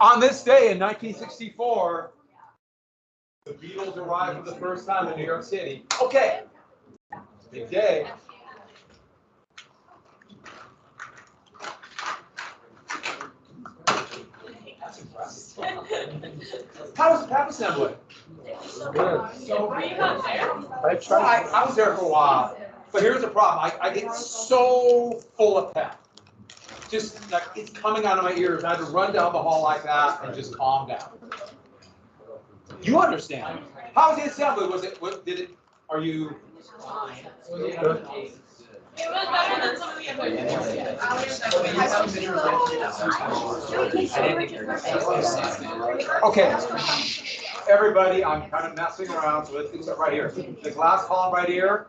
On this day in 1964, the Beatles arrived for the first time in New York City. Okay, big day. That's impressive. How was the pep assembly? Good. Were you not there? I was there for a while, but here's the problem. I get so full of pep. Just like it's coming out of my ears. I had to run down the hall like that and just calm down. You understand? How was the assembly? Are you? Good. It was better than some of the other. Okay. Everybody, I'm kind of messing around, so let's get right here. This last column right here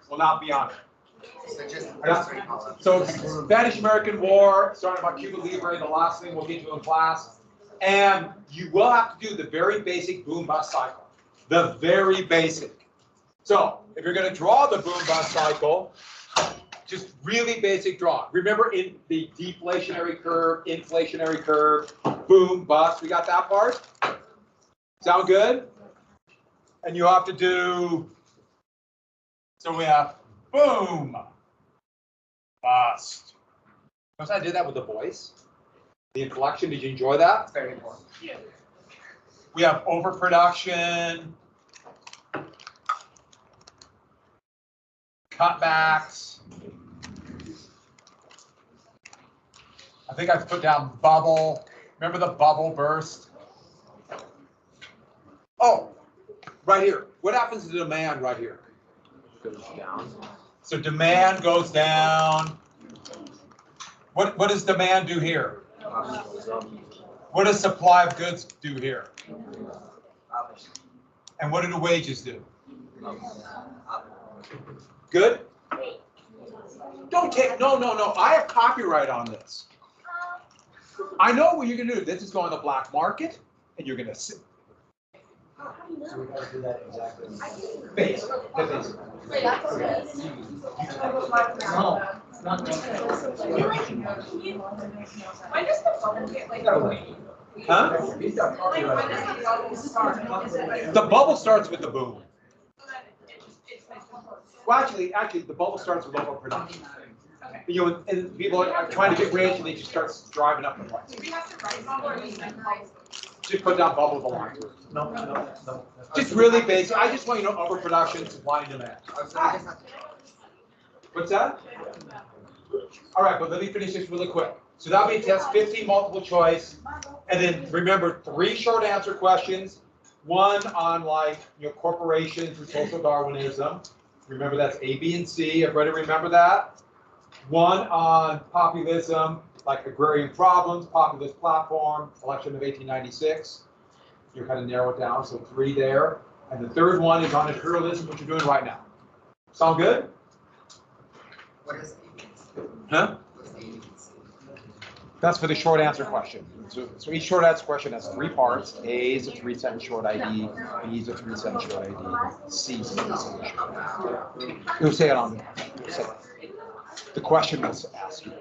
will not be on it. So Spanish-American War, starting about Cuba Libre, the last thing we'll get to in class. And you will have to do the very basic boom-bust cycle. The very basic. So if you're going to draw the boom-bust cycle, just really basic draw. Remember in the deflationary curve, inflationary curve, boom, bust. We got that part? Sound good? And you have to do, so we have boom, bust. Notice I did that with the voice. The inflection, did you enjoy that? It's very important. Yeah. We have overproduction, cutbacks. I think I put down bubble. Remember the bubble burst? Oh, right here. What happens to demand right here? Goes down. So demand goes down. What does demand do here? What does supply of goods do here? And what do the wages do? Good? Don't take, no. I have copyright on this. I know what you're going to do. This is going to the black market, and you're going to sit. So we gotta do that exactly. Base. When does the bubble get like? Huh? He's got Like when copyright. does the bubble start? Is it like? The bubble starts with the boom. So then it's like. Well, actually, the bubble starts with overproduction. Okay. You know, and people are trying to get rich, and they just start driving up the price. Do we have to write bubble or just like bubble? Just put down bubble the line. No. Just really basic. I just want you to know overproduction, supply and demand. What's that? All right, but let me finish this really quick. So that'll be a test, 15 multiple choice, and then remember 3 short answer questions. One on corporations and social Darwinism. Remember that's A, B, and C. Everybody remember that? One on populism, like agrarian problems, populist platform, election of 1896. You kind of narrow it down, so 3 there. And the third one is on imperialism, which you're doing right now. Sound good? What is Huh? That's for the short answer question. So each short answer question has 3 parts. A is a 3-sentence short ID. B is a 3-sentence short ID. C is a 3-sentence short ID. You'll say it on the question will ask you.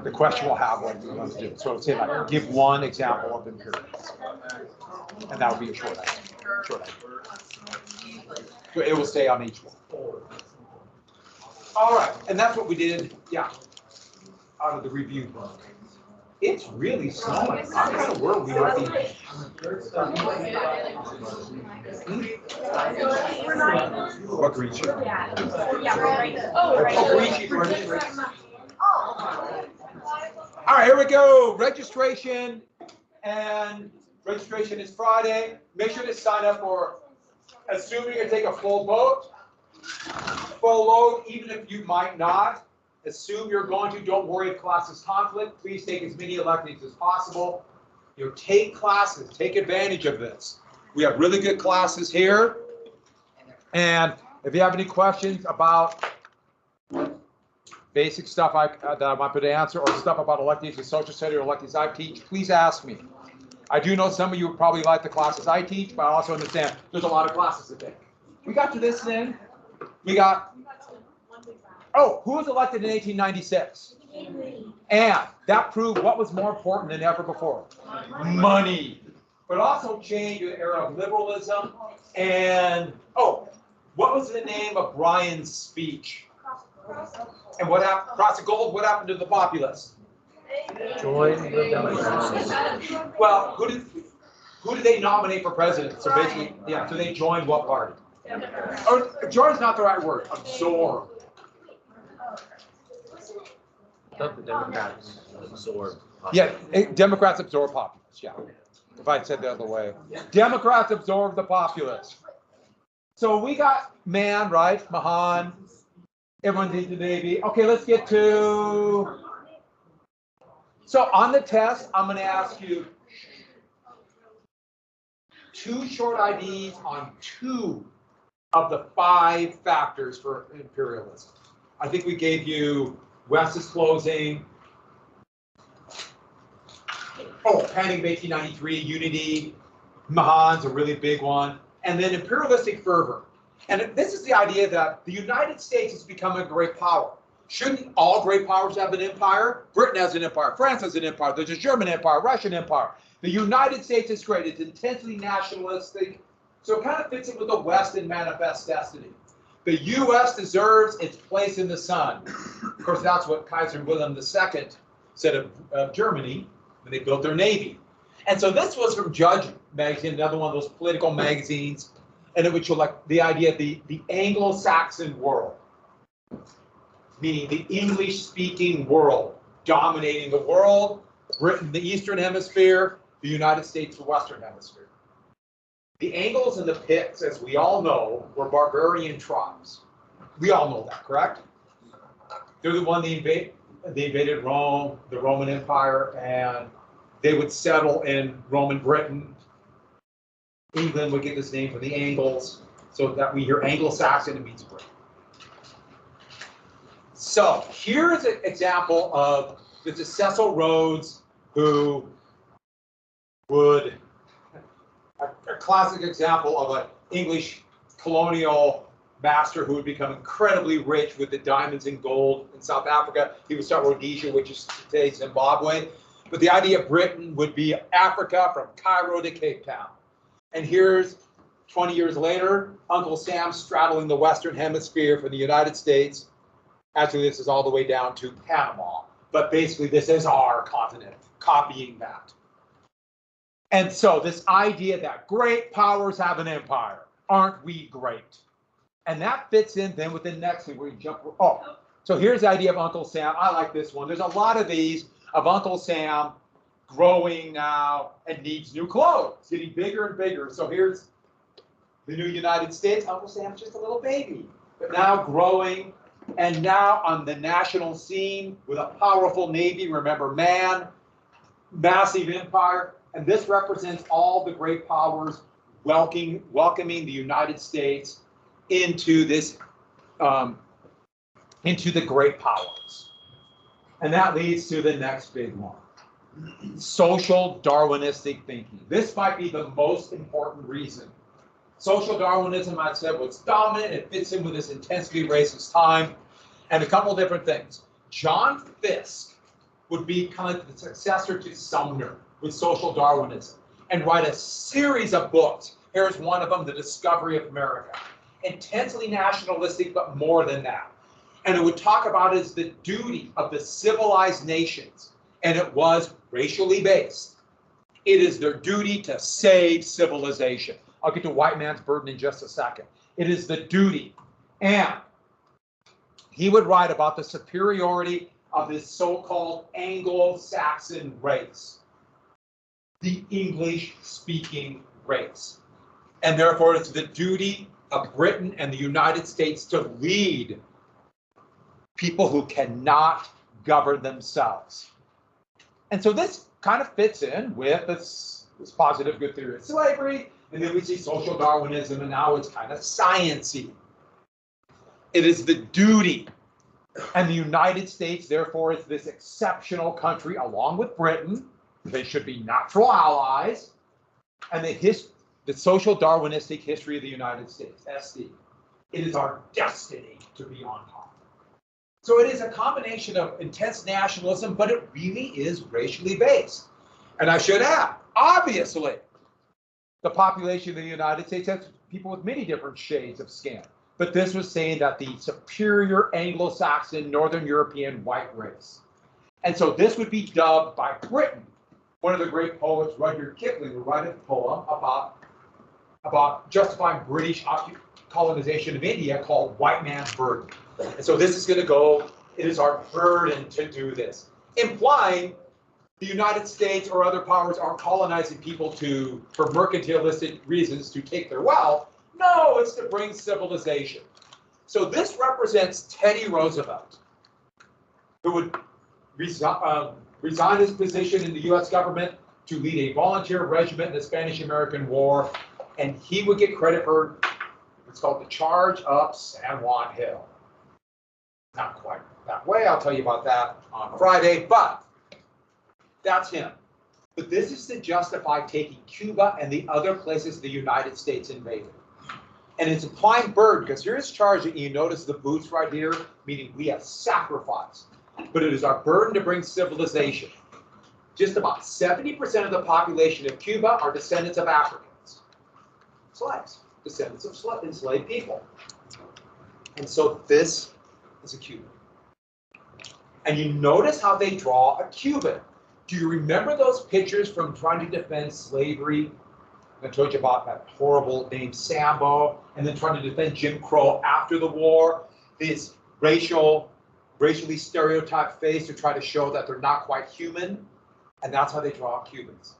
The question will have what you want to do. So it'll say like, give one example of imperialism. And that will be a short answer. Short answer. So it will stay on each one. All right, and that's what we did, out of the review book. It's really snowing. I'm kind of worried we might be. What green sheet? Yeah, right. Oh, right. Oh, green sheet for registration. All right, here we go. Registration, and registration is Friday. Make sure to sign up for, assuming you're going to take a full boat, full load, even if you might not. Assume you're going to, don't worry if classes conflict. Please take as many electives as possible. Take classes, take advantage of this. We have really good classes here. And if you have any questions about basic stuff that I might be able to answer, or stuff about electives and social studies or electives I teach, please ask me. I do know some of you would probably like the classes I teach, but I also understand there's a lot of classes to take. We got to this then. We got, oh, who was elected in 1896? And that proved what was more important than ever before. Money. But also changed to the era of liberalism. And, oh, what was the name of Bryan's speech? And what happened? Cross of gold, what happened to the populace? Join the Democrats. Well, who did they nominate for president? So basically, yeah, so they joined what party? Or join's not the right word, absorb. Let the Democrats absorb. Yeah, Democrats absorb populace, yeah. If I'd said the other way. Democrats absorb the populace. So we got man, right? Mahan. Everyone's in the Navy. Okay, let's get to. So on the test, I'm going to ask you 2 short IDs on 2 of the 5 factors for imperialism. I think we gave you West is closing. Oh, Panic of 1893, unity. Mahan's a really big one. And then imperialistic fervor. And this is the idea that the United States has become a great power. Shouldn't all great powers have an empire? Britain has an empire, France has an empire, there's a German empire, Russian empire. The United States is great, it's intensely nationalistic, so it kind of fits in with the West and manifest destiny. The US deserves its place in the sun. Of course, that's what Kaiser Wilhelm II said of Germany when they built their navy. And so this was from Judge magazine, another one of those political magazines, and it would show like the idea of the Anglo-Saxon world, meaning the English-speaking world, dominating the world, Britain, the Eastern Hemisphere, the United States, the Western Hemisphere. The Angles and the Picts, as we all know, were barbarian tribes. We all know that, correct? They're the one they invaded Rome, the Roman Empire, and they would settle in Roman Britain. England would get this name from the Angles, so that we hear Anglo-Saxon, it means Britain. So here's an example of this is Cecil Rhodes, who would, a classic example of an English colonial master who would become incredibly rich with the diamonds and gold in South Africa. He would start Rhodesia, which is today Zimbabwe. But the idea of Britain would be Africa from Cairo to Cape Town. And here's 20 years later, Uncle Sam straddling the Western Hemisphere from the United States. Actually, this is all the way down to Panama. But basically, this is our continent, copying that. And so this idea that great powers have an empire, aren't we great? And that fits in then with the next thing where you jump. Oh, so here's the idea of Uncle Sam. I like this one. There's a lot of these of Uncle Sam growing now and needs new clothes, getting bigger and bigger. So here's the new United States. Uncle Sam's just a little baby, but now growing and now on the national scene with a powerful navy. Remember, man, massive empire. And this represents all the great powers welcoming the United States into this, into the great powers. And that leads to the next big one. Social Darwinistic thinking. This might be the most important reason. Social Darwinism, I said, was dominant. It fits in with this intensely racist time. And a couple of different things. John Fiske would be kind of the successor to Sumner with social Darwinism and write a series of books. Here's one of them, The Discovery of America. Intensely nationalistic, but more than that. And it would talk about it as the duty of the civilized nations. And it was racially based. It is their duty to save civilization. I'll get to white man's burden in just a second. It is the duty. And he would write about the superiority of this so-called Anglo-Saxon race, the English-speaking race. And therefore, it's the duty of Britain and the United States to lead people who cannot govern themselves. And so this kind of fits in with this positive good theory of slavery, and then we see social Darwinism, and now it's kind of science-y. It is the duty. And the United States, therefore, is this exceptional country, along with Britain. They should be natural allies. And the social Darwinistic history of the United States, SD. It is our destiny to be on top. So it is a combination of intense nationalism, but it really is racially based. And I should add, obviously, the population of the United States has people with many different shades of skin. But this was saying that the superior Anglo-Saxon, Northern European white race. And so this would be dubbed by Britain. One of the great poets, Rudyard Kipling, would write a poem about justifying British colonization of India called White Man's Burden. And so this is going to go, it is our burden to do this, implying the United States or other powers aren't colonizing people for mercantilistic reasons to take their wealth. No, it's to bring civilization. So this represents Teddy Roosevelt, who would resign his position in the U.S. government to lead a volunteer regiment in the Spanish-American War, and he would get credit for what's called the Charge Up San Juan Hill. Not quite that way, I'll tell you about that on Friday, but that's him. But this is to justify taking Cuba and the other places the United States invaded. And it's implying burden, because here's charge, and you notice the boots right here, meaning we have sacrificed. But it is our burden to bring civilization. Just about 70% of the population of Cuba are descendants of Africans. Slaves, descendants of enslaved people. And so this is a Cuban. And you notice how they draw a Cuban. Do you remember those pictures from trying to defend slavery? I told you about that horrible named Sambo, and then trying to defend Jim Crow after the war. This racially stereotyped face to try to show that they're not quite human. And that's how they draw Cubans.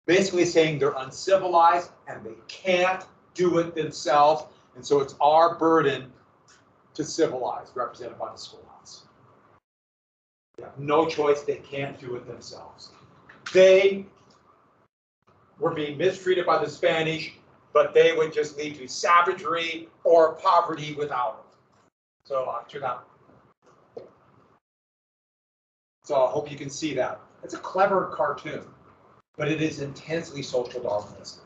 Basically saying they're uncivilized and they can't do it themselves. And so it's our burden to civilize, represented by the schoolhouse. They have no choice, they can't do it themselves. They were being mistreated by the Spanish, but they would just lead to savagery or poverty without it. So I hope you can see that. It's a clever cartoon, but it is intensely social Darwinism.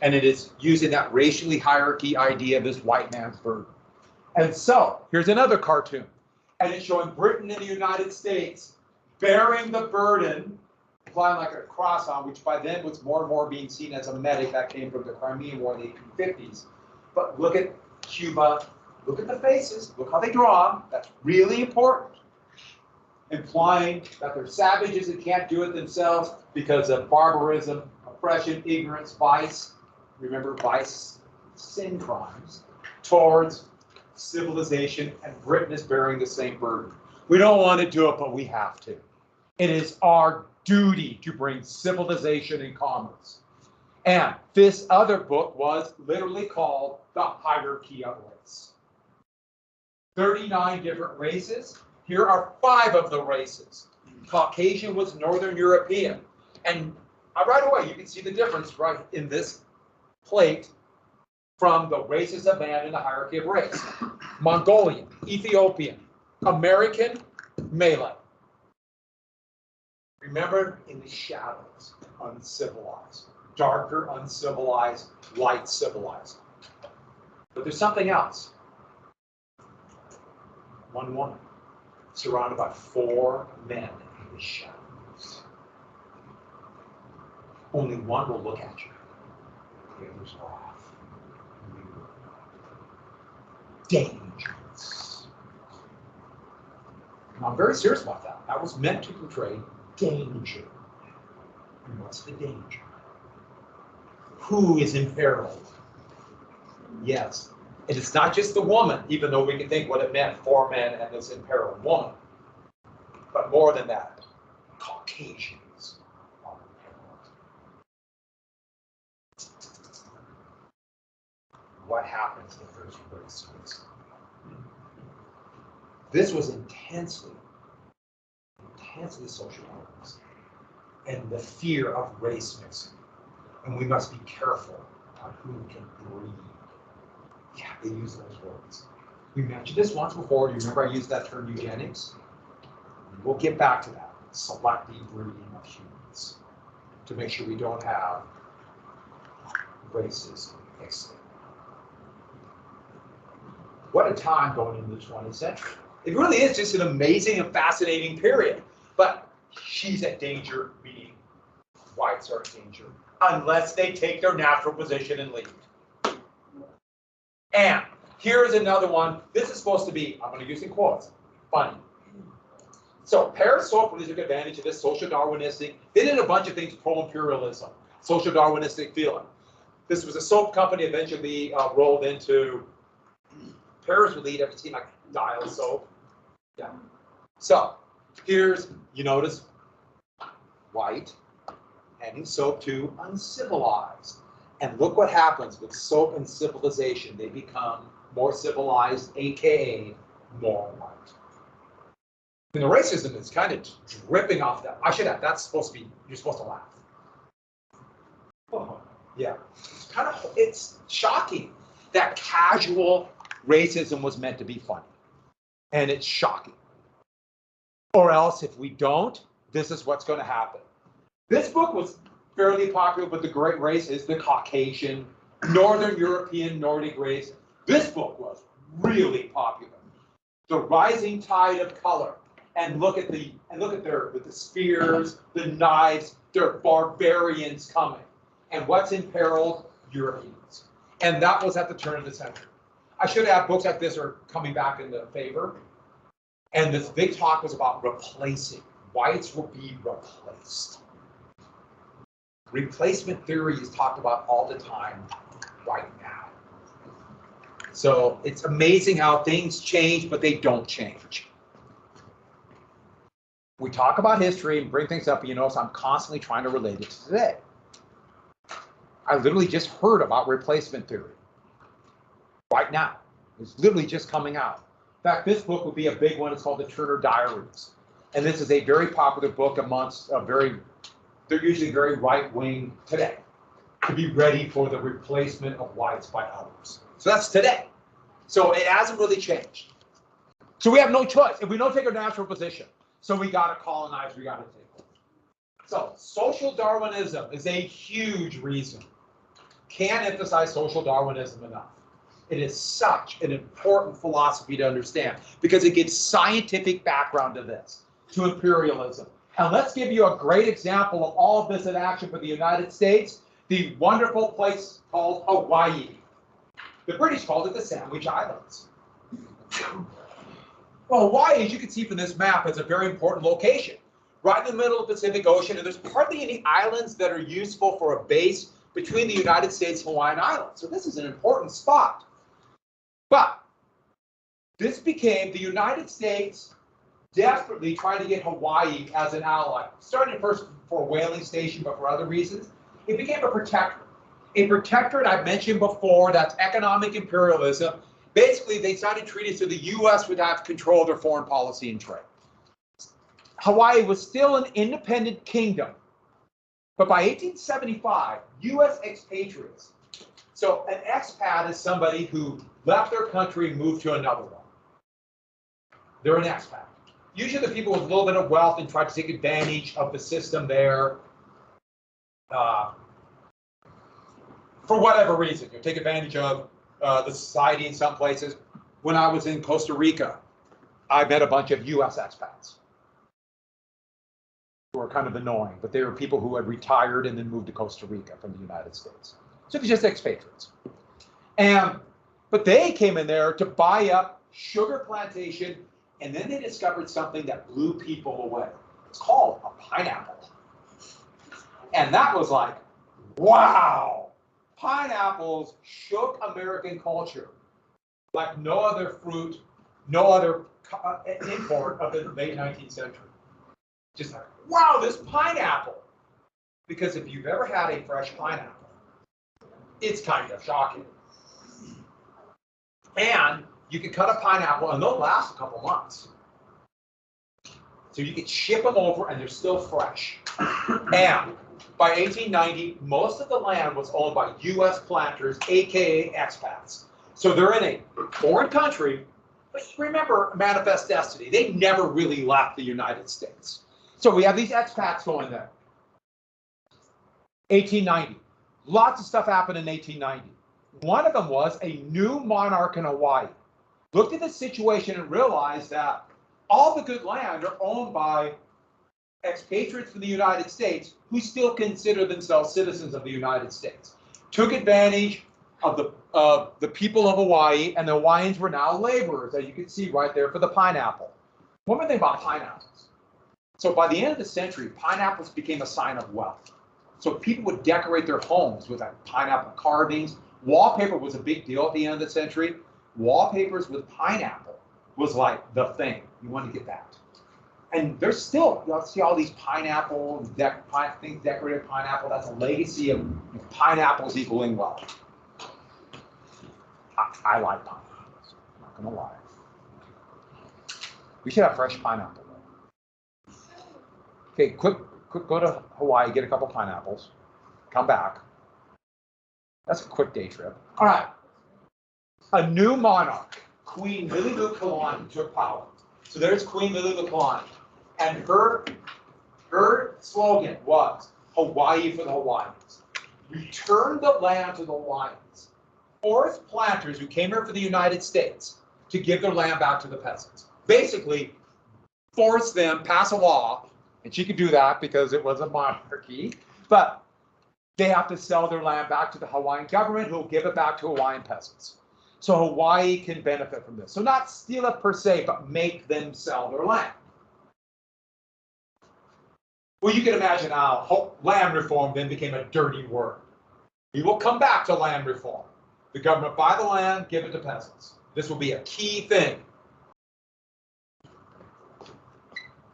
And it is using that racially hierarchy idea of this white man's burden. And so, here's another cartoon. And it's showing Britain and the United States bearing the burden, applying like a cross on, which by then was more and more being seen as a medic that came from the Crimean War in the 1850s. But look at Cuba, look at the faces, look how they draw them. That's really important. Implying that they're savages and can't do it themselves because of barbarism, oppression, ignorance, vice. Remember, vice, sin crimes, towards civilization, and Britain is bearing the same burden. We don't want to do it, but we have to. It is our duty to bring civilization and commerce. And this other book was literally called The Hierarchy of Race. 39 different races. Here are 5 of the races. Caucasian was Northern European. And right away, you can see the difference right in this plate from the races of man in the hierarchy of race. Mongolian, Ethiopian, American, Malay. Remember, in the shadows, uncivilized. Darker, uncivilized, light, civilized. But there's something else. One woman, surrounded by 4 men in the shadows. Only one will look at you. The others are off. Dangerous. Now, I'm very serious about that. That was meant to portray danger. And what's the danger? Who is imperiled? Yes. And it's not just the woman, even though we can think what it meant, 4 men and this imperiled woman. But more than that, Caucasians are imperiled. What happens if there's race mixing? This was intensely social darkness and the fear of race mixing. And we must be careful on who can breed. Yeah, they use those words. We mentioned this once before. Do you remember I used that term eugenics? We'll get back to that. Selective breeding of humans to make sure we don't have racism mixing. What a time going into the 20th century. It really is just an amazing and fascinating period. But she's at danger, meaning whites are at danger, unless they take their natural position and leave. And here's another one. This is supposed to be, I'm going to use in quotes, funny. So Paris soap really took advantage of this social Darwinistic. They did a bunch of things pro-imperialism, social Darwinistic feeling. This was a soap company eventually rolled into Paris would lead. Ever seen like Dial soap? Yeah. So here's, you notice, white, handing soap to uncivilized. And look what happens with soap and civilization. They become more civilized, AKA more white. And the racism is kind of dripping off that. I should have, that's supposed to be, you're supposed to laugh. Oh, yeah. It's kind of, it's shocking that casual racism was meant to be funny. And it's shocking. Or else, if we don't, this is what's going to happen. This book was fairly popular, but the great race is the Caucasian, Northern European Nordic race. This book was really popular. The Rising Tide of Color. And look at their with the spears, the knives, they're barbarians coming. And what's in peril? Europeans. And that was at the turn of the century. I should have books like this are coming back into favor. And this big talk was about replacing. Whites will be replaced. Replacement theory is talked about all the time right now. So it's amazing how things change, but they don't change. We talk about history and bring things up, and you notice I'm constantly trying to relate it to today. I literally just heard about replacement theory right now. It's literally just coming out. In fact, this book would be a big one. It's called the Turner Diaries. And this is a very popular book amongst they're usually very right-wing today, to be ready for the replacement of whites by others. So that's today. So it hasn't really changed. So we have no choice. If we don't take our natural position, so we got to colonize, we got to take over. So social Darwinism is a huge reason. Can't emphasize social Darwinism enough. It is such an important philosophy to understand because it gives scientific background to this, to imperialism. And let's give you a great example of all of this in action for the United States, the wonderful place called Hawaii. The British called it the Sandwich Islands. Well, Hawaii, as you can see from this map, is a very important location, right in the middle of the Pacific Ocean, and there's hardly any islands that are useful for a base between the United States and Hawaiian Islands. So this is an important spot. But this became the United States desperately trying to get Hawaii as an ally, starting first for a whaling station, but for other reasons. It became a protectorate. A protectorate, I've mentioned before, that's economic imperialism. Basically, they signed treaties so the U.S. would have control of their foreign policy and trade. Hawaii was still an independent kingdom. But by 1875, U.S. expatriates. So an expat is somebody who left their country and moved to another one. They're an expat. Usually the people with a little bit of wealth and try to take advantage of the system there. For whatever reason, you take advantage of the society in some places. When I was in Costa Rica, I met a bunch of U.S. expats who were kind of annoying, but they were people who had retired and then moved to Costa Rica from the United States. So they're just expatriates. But they came in there to buy up sugar plantation, and then they discovered something that blew people away. It's called a pineapple. And that was like, wow. Pineapples shook American culture like no other fruit, no other import of the late 19th century. Just like, wow, this pineapple. Because if you've ever had a fresh pineapple, it's kind of shocking. And you can cut a pineapple and they'll last a couple months. So you can ship them over and they're still fresh. And by 1890, most of the land was owned by U.S. planters, aka expats. So they're in a foreign country, but remember Manifest Destiny, they never really left the United States. So we have these expats going there. 1890, lots of stuff happened in 1890. One of them was a new monarch in Hawaii. looked at the situation and realized that all the good land are owned by expatriates from the United States who still consider themselves citizens of the United States. Took advantage of the people of Hawaii, and the Hawaiians were now laborers, as you can see right there for the pineapple. One more thing about pineapples. So by the end of the century, pineapples became a sign of wealth. So people would decorate their homes with like pineapple carvings. Wallpaper was a big deal at the end of the century. Wallpapers with pineapple was like the thing. You wanted to get that. And there's still, you'll see all these pineapple, things decorated pineapple. That's a legacy of pineapples equaling wealth. I like pineapples, I'm not gonna lie. We should have fresh pineapple though. Okay, quick, go to Hawaii, get a couple pineapples, come back. That's a quick day trip. All right. A new monarch, Queen Liliuokalani, took power. So there's Queen Liliuokalani. And her slogan was Hawaii for the Hawaiians. Return the land to the Hawaiians. Forced planters who came here for the United States to give their land back to the peasants. Basically, force them, pass a law, and she could do that because it was a monarchy, but they have to sell their land back to the Hawaiian government, who will give it back to Hawaiian peasants. So Hawaii can benefit from this. So not steal it per se, but make them sell their land. Well, you can imagine how land reform then became a dirty word. We will come back to land reform. The government buy the land, give it to peasants. This will be a key thing.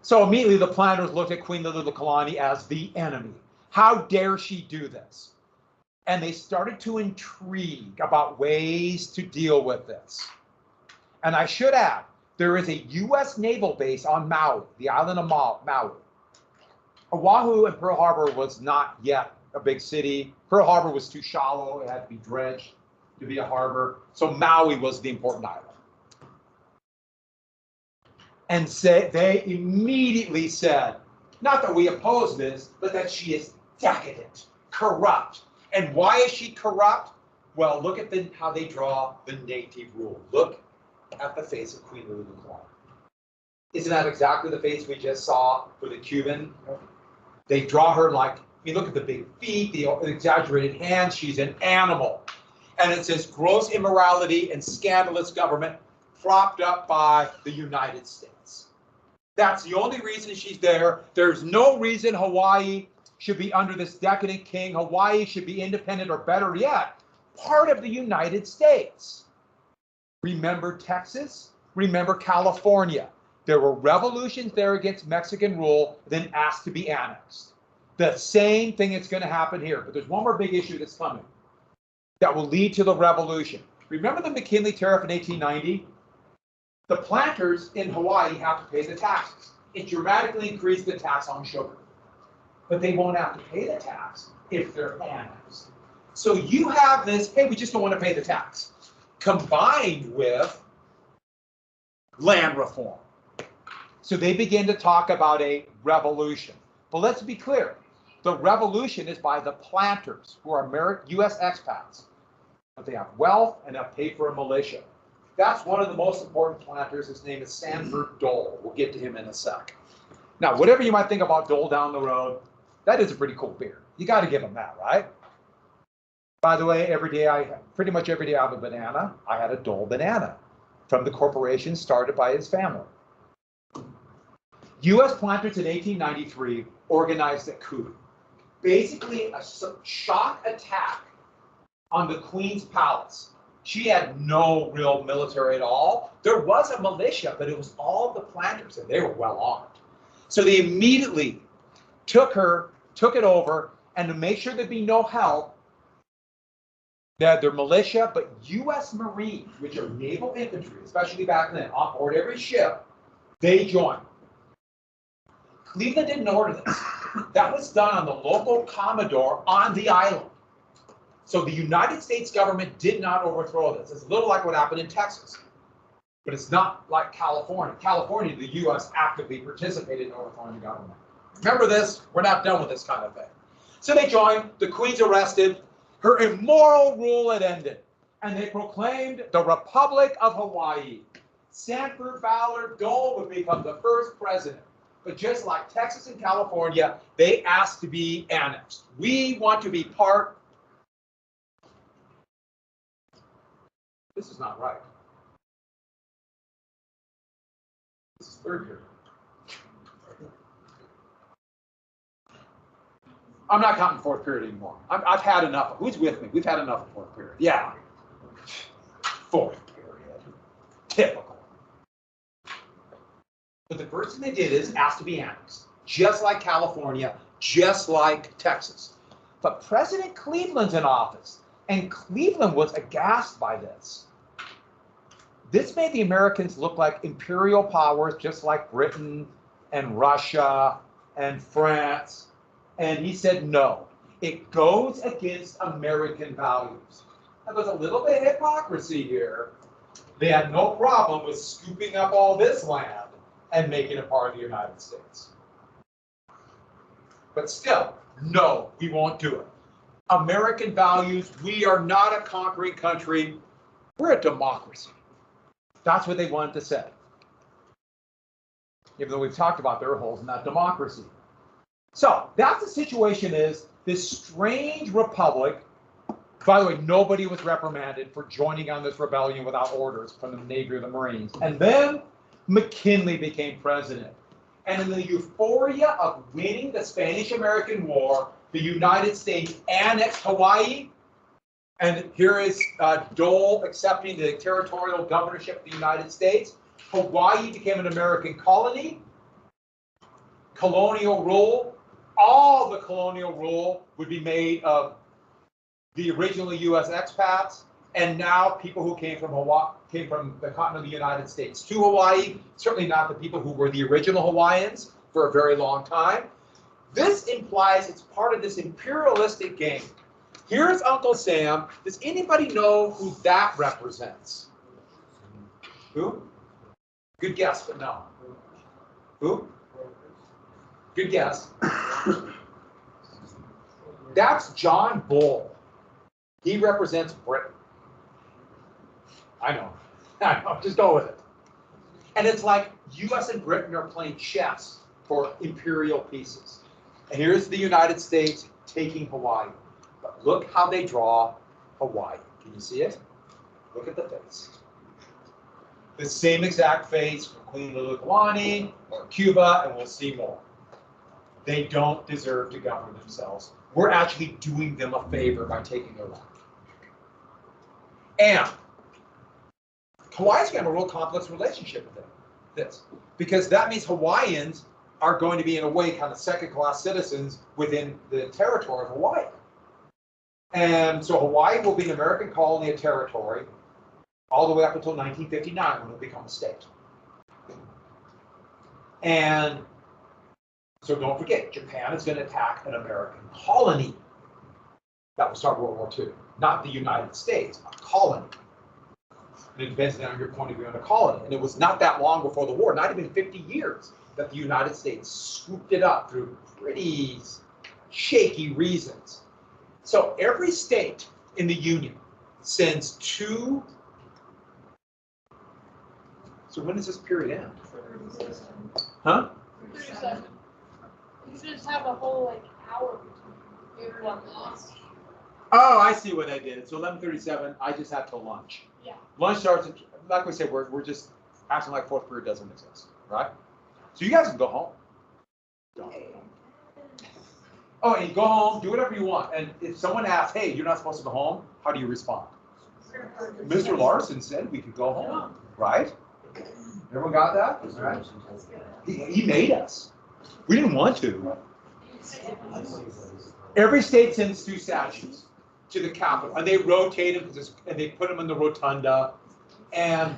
So immediately the planters looked at Queen Liliuokalani as the enemy. How dare she do this? And they started to intrigue about ways to deal with this. And I should add, there is a U.S. naval base on Maui, the island of Maui. Oahu and Pearl Harbor was not yet a big city. Pearl Harbor was too shallow. It had to be dredged to be a harbor. So Maui was the important island. And they immediately said, not that we oppose this, but that she is decadent, corrupt. And why is she corrupt? Well, look at how they draw the native rule. Look at the face of Queen Liliuokalani. Isn't that exactly the face we just saw for the Cuban? They draw her like, look at the big feet, the exaggerated hands. She's an animal. And it says gross immorality and scandalous government propped up by the United States. That's the only reason she's there. There's no reason Hawaii should be under this decadent king. Hawaii should be independent, or better yet, part of the United States. Remember Texas? Remember California? There were revolutions there against Mexican rule, then asked to be annexed. The same thing is going to happen here. But there's one more big issue that's coming that will lead to the revolution. Remember the McKinley Tariff in 1890? The planters in Hawaii have to pay the taxes. It dramatically increased the tax on sugar. But they won't have to pay the tax if they're annexed. So you have this, hey, we just don't want to pay the tax, combined with land reform. So they begin to talk about a revolution. But let's be clear, the revolution is by the planters, who are U.S. expats. But they have wealth and have paid for a militia. That's one of the most important planters. His name is Sanford Dole. We'll get to him in a sec. Now, whatever you might think about Dole down the road, that is a pretty cool beer. You got to give him that, right? By the way, pretty much every day I have a banana. I had a Dole banana from the corporation started by his family. U.S. planters in 1893 organized a coup. Basically, a shock attack on the Queen's palace. She had no real military at all. There was a militia, but it was all the planters, and they were well armed. So they immediately took it over, and to make sure there'd be no help, they had their militia, but U.S. Marines, which are naval infantry, especially back then, on board every ship, they joined. Cleveland didn't order this. That was done on the local commodore on the island. So the United States government did not overthrow this. It's a little like what happened in Texas, but it's not like California. California, the U.S. actively participated in overthrowing the government. Remember this, we're not done with this kind of thing. So they joined, the Queen's arrested, her immoral rule had ended. and they proclaimed the Republic of Hawaii. Sanford Ballard Dole would become the first president. But just like Texas and California, they asked to be annexed. We want to be part. This is not right. This is third period. I'm not counting fourth period anymore. I've had enough. Who's with me? We've had enough of fourth period. Yeah. Fourth period. Typical. But the first thing they did is ask to be annexed, just like California, just like Texas. But President Cleveland's in office, and Cleveland was aghast by this. This made the Americans look like imperial powers, just like Britain and Russia and France. And he said, no, it goes against American values. Now, there's a little bit of hypocrisy here. They had no problem with scooping up all this land and making it part of the United States. But still, no, we won't do it. American values, we are not a conquering country. We're a democracy. That's what they wanted to say. Even though we've talked about there are holes in that democracy. So that's the situation is this strange republic. By the way, nobody was reprimanded for joining on this rebellion without orders from the Navy or the Marines. And then McKinley became president. And in the euphoria of winning the Spanish-American War, the United States annexed Hawaii. And here is Dole accepting the territorial governorship of the United States. Hawaii became an American colony. Colonial rule. All the colonial rule would be made of the original U.S. expats, and now people who came from Hawaii, came from the continent of the United States to Hawaii. Certainly not the people who were the original Hawaiians for a very long time. This implies it's part of this imperialistic game. Here's Uncle Sam. Does anybody know who that represents? Who? Good guess, but no. Who? Good guess. That's John Bull. He represents Britain. I know. Just go with it. And it's like US and Britain are playing chess for imperial pieces. And here's the United States taking Hawaii. But look how they draw Hawaii. Can you see it? Look at the face. The same exact face from Queen Liliuokalani or Cuba, and we'll see more. They don't deserve to govern themselves. We're actually doing them a favor by taking their land. And Hawaii's going to have a real complex relationship with this, because that means Hawaiians are going to be, in a way, kind of second-class citizens within the territory of Hawaii. And so Hawaii will be an American colony, a territory, all the way up until 1959 when it'll become a state. And so don't forget, Japan is going to attack an American colony. That will start World War II. Not the United States, a colony. And it depends on your point of view on a colony. And it was not that long before the war, not even 50 years, that the United States swooped it up through pretty shaky reasons. So every state in the Union sends two. So when does this period end? Huh? 37. You should just have a whole hour between everyone else. Oh, I see what I did. So 11:37, I just had to lunch. Yeah. Lunch starts at, like we said, we're just acting like fourth period doesn't exist, right? So you guys can go home. Don't. Oh, and go home, do whatever you want. And if someone asks, hey, you're not supposed to go home, how do you respond? Mr. Larson said we could go home, right? Everyone got that? Right? He made us. We didn't want to. Every state sends two statues to the Capitol, and they rotate them, and they put them in the rotunda, and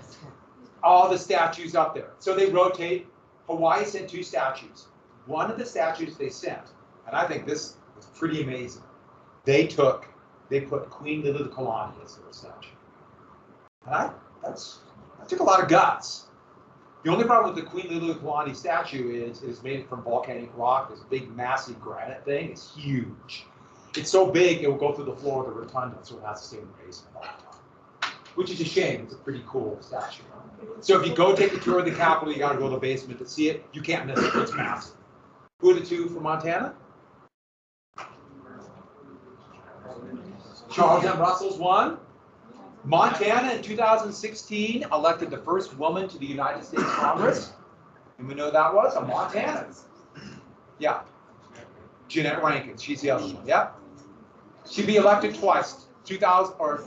all the statues up there. So they rotate. Hawaii sent two statues. One of the statues they sent, and I think this was pretty amazing. They put Queen Liliuokalani as their statue. And that took a lot of guts. The only problem with the Queen Liliuokalani statue is it's made from volcanic rock. This big, massive granite thing. It's huge. It's so big, it will go through the floor of the rotunda, so it has to stay in the basement all the time. which is a shame. It's a pretty cool statue. So if you go take a tour of the Capitol, you got to go to the basement to see it. You can't miss it. It's massive. Who are the two from Montana? Charles M. Russell's one. Montana in 2016 elected the first woman to the United States Congress. And we know who that was a Montana. Yeah. Jeanette Rankin. She's the other one. Yeah. She'd be elected twice. 2000 or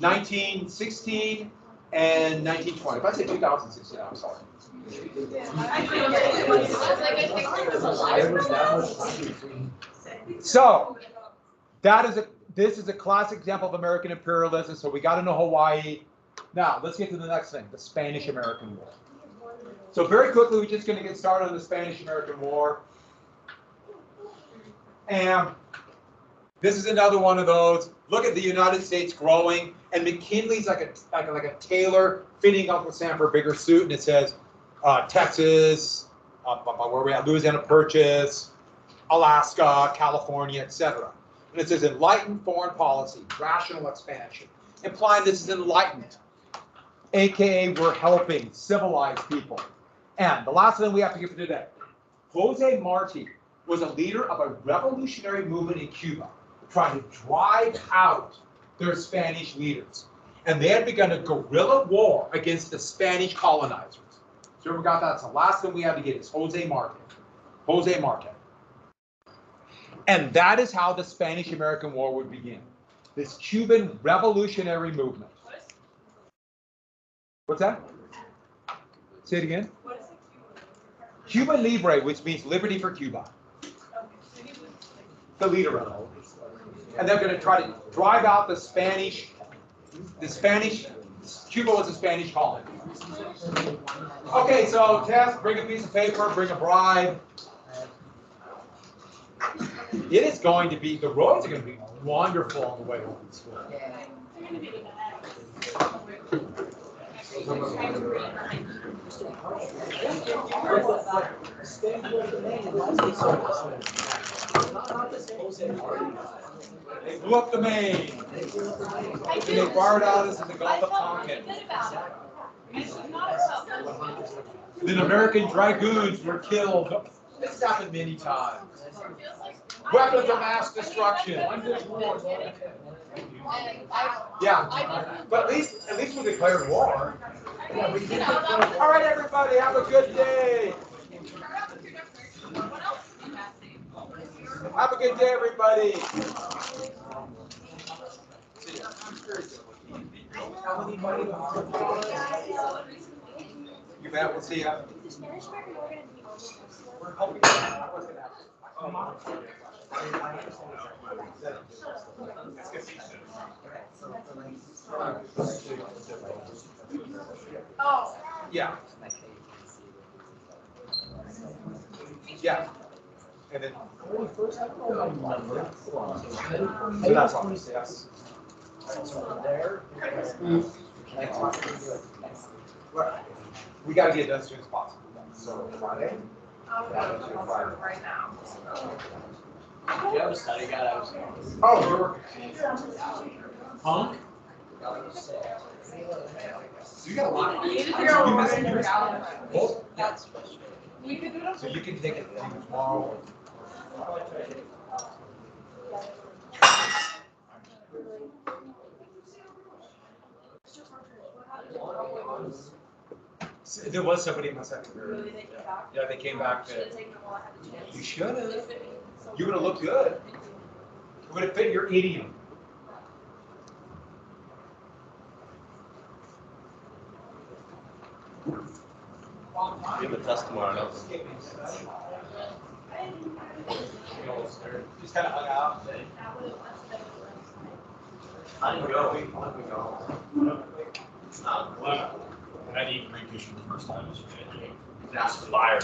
1916 and 1920. If I say 2016, I'm sorry. So this is a classic example of American imperialism. So we got into Hawaii. Now let's get to the next thing, the Spanish-American War. So very quickly, we're just going to get started on the Spanish-American War. And this is another one of those. Look at the United States growing, and McKinley's like a tailor fitting Uncle Sam for a bigger suit, and it says Texas, where we at, Louisiana Purchase, Alaska, California, etc. And it says enlightened foreign policy, rational expansion, implying this is enlightened, aka we're helping civilized people. And the last thing we have to get to today, Jose Marti was a leader of a revolutionary movement in Cuba, trying to drive out their Spanish leaders. And they had begun a guerrilla war against the Spanish colonizers. So whoever got that, it's the last thing we have to get is Jose Marti. Jose Marti. And that is how the Spanish-American War would begin. This Cuban revolutionary movement. What's that? Say it again. Cuba Libre, which means liberty for Cuba. The leader of it. And they're going to try to drive out the Spanish, Cuba was a Spanish colony. Okay, so test, bring a piece of paper, bring a bribe. It is going to be, the roads are going to be wonderful on the way home from school. They blew up the Maine. And they fired out us in the Gulf of Tonkin. Then American dragoons were killed. This has happened many times. Weapons of mass destruction. Yeah, but at least we declared war. All right, everybody, have a good day. Have a good day, everybody. You bet. We'll see you. We're hoping that was going to happen. Oh. Yeah. Yeah. And then. So that's all. Yes. We got to get it done as soon as possible. So Friday. Right now. You have a study guide I was. Oh, you're working. Punk? You got a lot. You missing yours? Both? That's we could do it. So you can take it tomorrow. There was somebody in my second period. Yeah, they came back. You should have. You would have looked good. It would have fit your idiom. You have a test tomorrow, no? Just kind of hung out. I didn't go. I didn't eat Greek issue the first time. That's fire.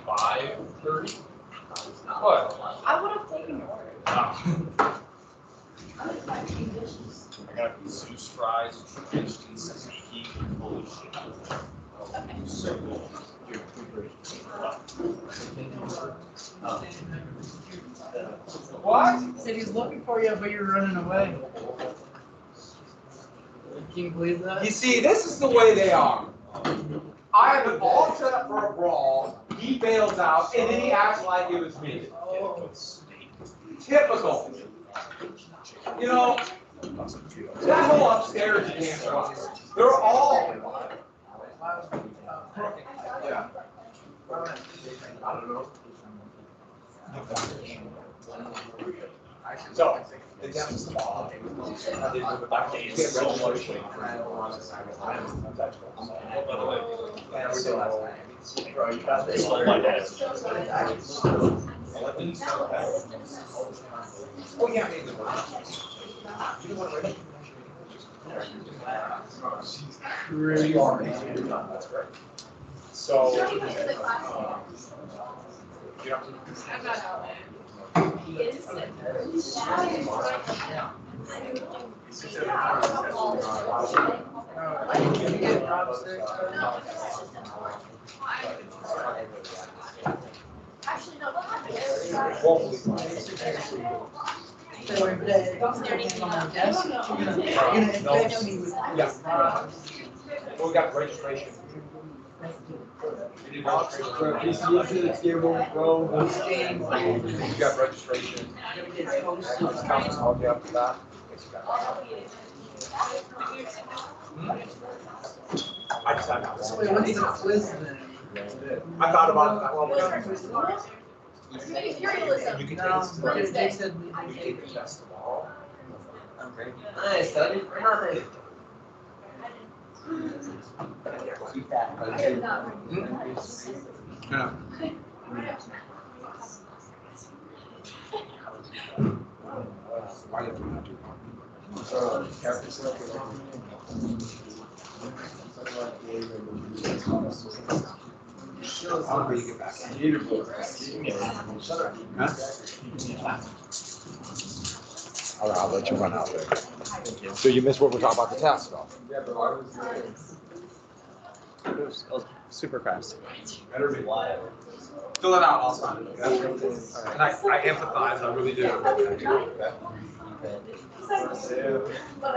5:30. What? I would have taken your order. I got Zeus fries, drenched in tzatziki, full of shit. So cool. What? Said he's looking for you, but you're running away. Can you believe that? You see, this is the way they are. I have it all set up for a brawl. He bails out, and then he acts like it was me. Typical. You know, that whole upstairs you can't trust. They're all. Yeah. I don't know. So, the deficit law, I did move it back to get registration. And we did last night. Bro, you got this. Oh, my dad. Oh, yeah, maybe. You don't want to register? Really? That's great. So. Yeah. I'm not out there. Actually, no, Hopefully. Yeah. Well, we got registration. We did registration. You got registration. Comments called you after that. I just had that. So wait, what's the quiz then? I thought about it. Imperialism. You can No, take but they said you can take the test tomorrow. Nice, study for nothing. Keep that. I have not. Yeah. I'll read it back. Huh? I'll let you run out there. So you missed what we're talking about the test though. It was super fast. Fill it out, I'll sign it. And I empathize, I really do. But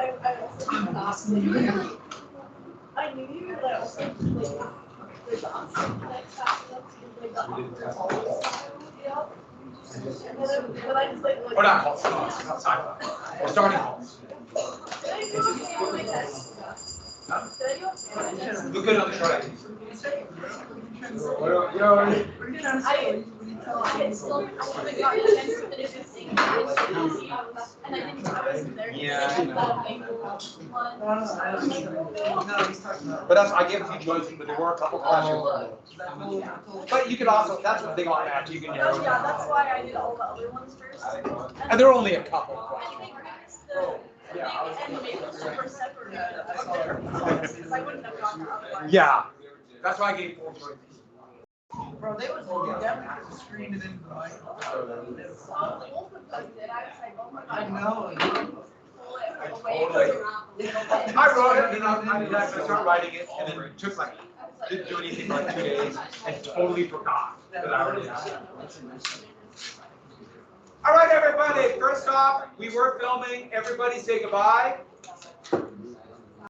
I knew you, but I also like next We're not calls, no, it's outside. We're starting calls. Look good on the tray. But that's, I gave a few choices, but there were a couple questions. But you could also, that's the thing on that, you can narrow it Yeah, that's down. why I did all the other ones first. And there are only a couple of I questions. think and make them super separate. Because I wouldn't have gotten that otherwise. Yeah, that's why I gave 4 choices. Bro, they would definitely screen it into the microphone. Both of them did. I was like, oh my God. I know. Pull it away from I wrote it, and I started writing it, and then it took like, didn't do anything for like 2 days, and totally forgot that I already had it. All right, everybody, first off, we were filming. Everybody say goodbye.